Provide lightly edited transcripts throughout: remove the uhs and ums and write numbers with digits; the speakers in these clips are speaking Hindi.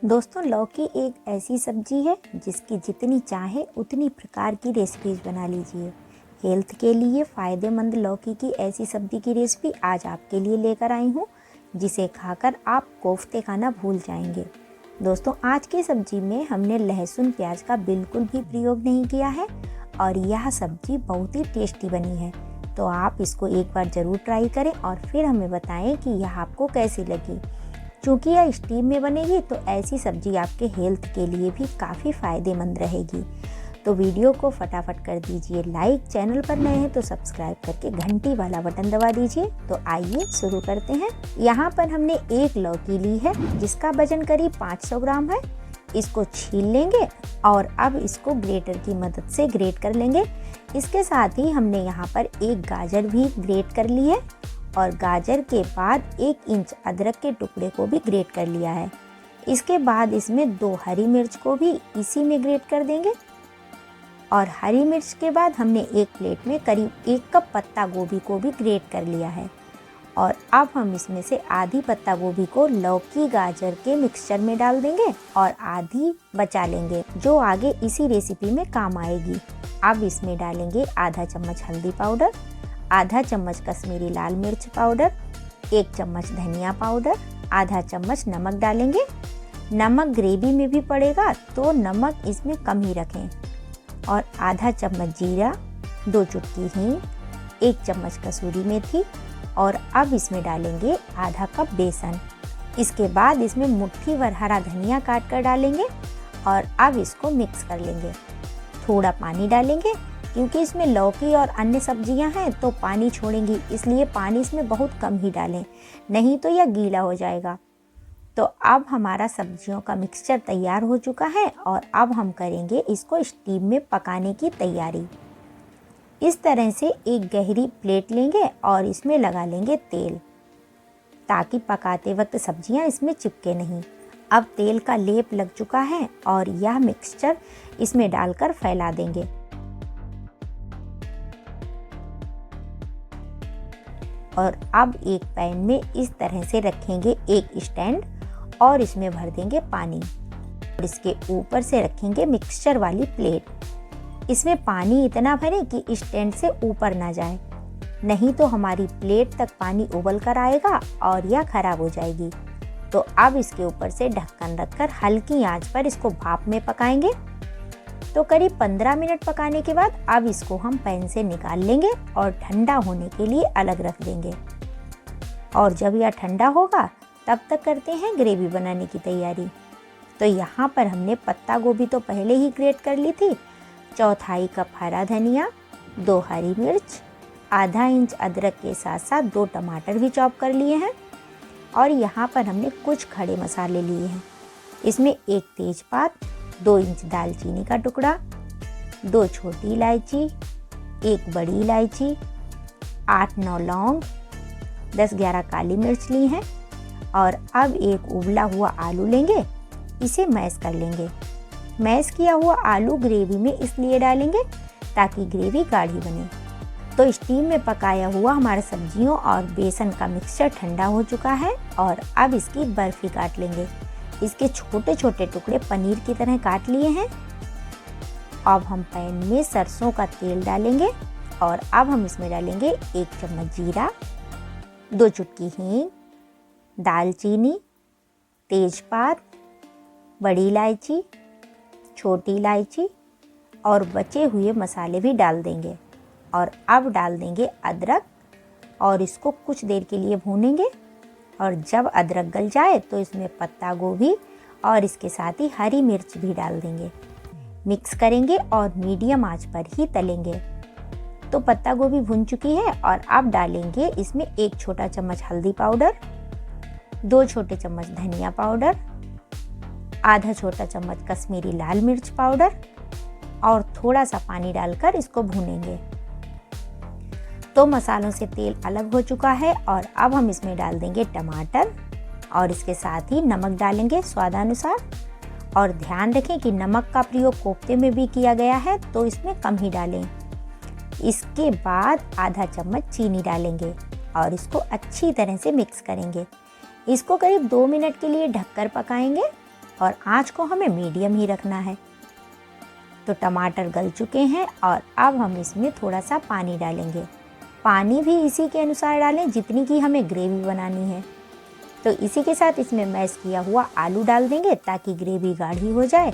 दोस्तों, लौकी एक ऐसी सब्जी है जिसकी जितनी चाहे उतनी प्रकार की रेसिपीज बना लीजिए। हेल्थ के लिए फ़ायदेमंद लौकी की ऐसी सब्जी की रेसिपी आज आपके लिए लेकर आई हूँ, जिसे खाकर आप कोफ्ते खाना भूल जाएंगे। दोस्तों, आज की सब्जी में हमने लहसुन प्याज का बिल्कुल भी प्रयोग नहीं किया है और यह सब्जी बहुत ही टेस्टी बनी है। तो आप इसको एक बार ज़रूर ट्राई करें और फिर हमें बताएं कि यह आपको कैसी लगी। चूँकि यह स्टीम में बनेगी तो ऐसी सब्जी आपके हेल्थ के लिए भी काफ़ी फ़ायदेमंद रहेगी। तो वीडियो को फटाफट कर दीजिए लाइक, चैनल पर नए हैं तो सब्सक्राइब करके घंटी वाला बटन दबा दीजिए। तो आइए शुरू करते हैं। यहाँ पर हमने एक लौकी ली है जिसका वजन करीब 500 ग्राम है। इसको छील लेंगे और अब इसको ग्रेटर की मदद से ग्रेट कर लेंगे। इसके साथ ही हमने यहाँ पर एक गाजर भी ग्रेट कर ली है और गाजर के बाद 1 इंच अदरक के टुकड़े को भी ग्रेट कर लिया है। इसके बाद इसमें 2 हरी मिर्च को भी इसी में ग्रेट कर देंगे और हरी मिर्च के बाद हमने एक प्लेट में करीब 1 कप पत्ता गोभी को भी ग्रेट कर लिया है। और अब हम इसमें से आधी पत्ता गोभी को लौकी गाजर के मिक्सचर में डाल देंगे और आधी बचा लेंगे जो आगे इसी रेसिपी में काम आएगी। अब इसमें डालेंगे आधा चम्मच हल्दी पाउडर, आधा चम्मच कश्मीरी लाल मिर्च पाउडर, 1 चम्मच धनिया पाउडर, आधा चम्मच नमक डालेंगे। नमक ग्रेवी में भी पड़ेगा तो नमक इसमें कम ही रखें। और आधा चम्मच जीरा, 2 चुटकी हींग, 1 चम्मच कसूरी मेथी और अब इसमें डालेंगे आधा कप बेसन। इसके बाद इसमें मुट्ठी भर हरा धनिया काट कर डालेंगे और अब इसको मिक्स कर लेंगे। थोड़ा पानी डालेंगे क्योंकि इसमें लौकी और अन्य सब्जियां हैं तो पानी छोड़ेंगी, इसलिए पानी इसमें बहुत कम ही डालें, नहीं तो यह गीला हो जाएगा। तो अब हमारा सब्जियों का मिक्सचर तैयार हो चुका है और अब हम करेंगे इसको स्टीम में पकाने की तैयारी। इस तरह से एक गहरी प्लेट लेंगे और इसमें लगा लेंगे तेल, ताकि पकाते वक्त सब्जियां इसमें चिपके नहीं। अब तेल का लेप लग चुका है और यह मिक्सचर इसमें डालकर फैला देंगे। और अब एक पैन में इस तरह से रखेंगे एक स्टैंड और इसमें भर देंगे पानी और इसके ऊपर से रखेंगे मिक्सचर वाली प्लेट। इसमें पानी इतना भरें कि स्टैंड से ऊपर ना जाए, नहीं तो हमारी प्लेट तक पानी उबल कर आएगा और यह खराब हो जाएगी। तो अब इसके ऊपर से ढक्कन रखकर हल्की आंच पर इसको भाप में पकाएंगे। तो करीब 15 मिनट पकाने के बाद अब इसको हम पैन से निकाल लेंगे और ठंडा होने के लिए अलग रख देंगे। और जब यह ठंडा होगा तब तक करते हैं ग्रेवी बनाने की तैयारी। तो यहाँ पर हमने पत्ता गोभी तो पहले ही ग्रेट कर ली थी, 1/4 कप हरा धनिया, 2 हरी मिर्च, आधा इंच अदरक के साथ साथ 2 टमाटर भी चॉप कर लिए हैं। और यहाँ पर हमने कुछ खड़े मसाले लिए हैं। इसमें 1 तेजपात, 2 इंच दालचीनी का टुकड़ा, 2 छोटी इलायची, 1 बड़ी इलायची, 8-9 लौंग, 10-11 काली मिर्च ली हैं। और अब एक उबला हुआ आलू लेंगे, इसे मैश कर लेंगे। मैश किया हुआ आलू ग्रेवी में इसलिए डालेंगे ताकि ग्रेवी गाढ़ी बने। तो स्टीम में पकाया हुआ हमारा सब्जियों और बेसन का मिक्सचर ठंडा हो चुका है और अब इसकी बर्फी काट लेंगे। इसके छोटे छोटे टुकड़े पनीर की तरह काट लिए हैं। अब हम पैन में सरसों का तेल डालेंगे और अब हम इसमें डालेंगे 1 चम्मच जीरा, 2 चुटकी हींग, दालचीनी, तेजपात, बड़ी इलायची, छोटी इलायची और बचे हुए मसाले भी डाल देंगे। और अब डाल देंगे अदरक और इसको कुछ देर के लिए भूनेंगे। और जब अदरक गल जाए तो इसमें पत्ता गोभी और इसके साथ ही हरी मिर्च भी डाल देंगे। मिक्स करेंगे और मीडियम आंच पर ही तलेंगे। तो पत्ता गोभी भुन चुकी है और अब डालेंगे इसमें 1 छोटा चम्मच हल्दी पाउडर, 2 छोटे चम्मच धनिया पाउडर, आधा छोटा चम्मच कश्मीरी लाल मिर्च पाउडर और थोड़ा सा पानी डालकर इसको भूनेंगे। तो मसालों से तेल अलग हो चुका है और अब हम इसमें डाल देंगे टमाटर और इसके साथ ही नमक डालेंगे स्वादानुसार। और ध्यान रखें कि नमक का प्रयोग कोफ्ते में भी किया गया है तो इसमें कम ही डालें। इसके बाद आधा चम्मच चीनी डालेंगे और इसको अच्छी तरह से मिक्स करेंगे। इसको करीब 2 मिनट के लिए ढककर पकाएंगे और आँच को हमें मीडियम ही रखना है। तो टमाटर गल चुके हैं और अब हम इसमें थोड़ा सा पानी डालेंगे। पानी भी इसी के अनुसार डालें जितनी की हमें ग्रेवी बनानी है। तो इसी के साथ इसमें मैश किया हुआ आलू डाल देंगे ताकि ग्रेवी गाढ़ी हो जाए।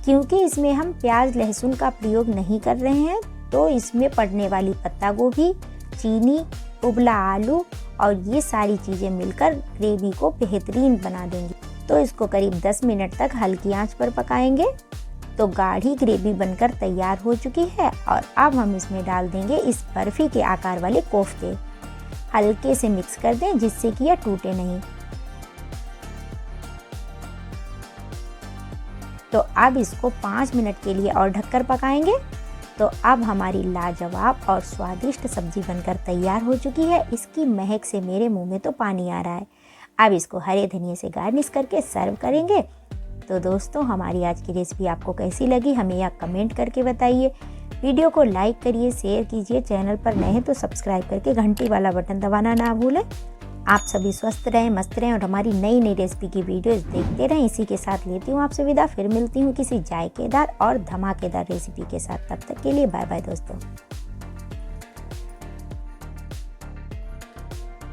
क्योंकि इसमें हम प्याज लहसुन का प्रयोग नहीं कर रहे हैं तो इसमें पड़ने वाली पत्ता गोभी, चीनी, उबला आलू और ये सारी चीज़ें मिलकर ग्रेवी को बेहतरीन बना देंगी। तो इसको करीब 10 मिनट तक हल्की आंच पर पकाएंगे। तो गाढ़ी ग्रेवी बनकर तैयार हो चुकी है और अब हम इसमें डाल देंगे इस बर्फ़ी के आकार वाले कोफ्ते। हल्के से मिक्स कर दें जिससे कि यह टूटे नहीं। तो अब इसको 5 मिनट के लिए और ढककर पकाएंगे। तो अब हमारी लाजवाब और स्वादिष्ट सब्जी बनकर तैयार हो चुकी है। इसकी महक से मेरे मुंह में तो पानी आ रहा है। अब इसको हरे धनिये से गार्निश करके सर्व करेंगे। तो दोस्तों, हमारी आज की रेसिपी आपको कैसी लगी हमें यह कमेंट करके बताइए। वीडियो को लाइक करिए, शेयर कीजिए। चैनल पर नए हैं तो सब्सक्राइब करके घंटी वाला बटन दबाना ना भूलें। आप सभी स्वस्थ रहें, मस्त रहें और हमारी नई नई रेसिपी की वीडियोस देखते रहें। इसी के साथ लेती हूँ आपसे विदा। फिर मिलती हूँ किसी जायकेदार और धमाकेदार रेसिपी के साथ। तब तक के लिए बाय बाय दोस्तों।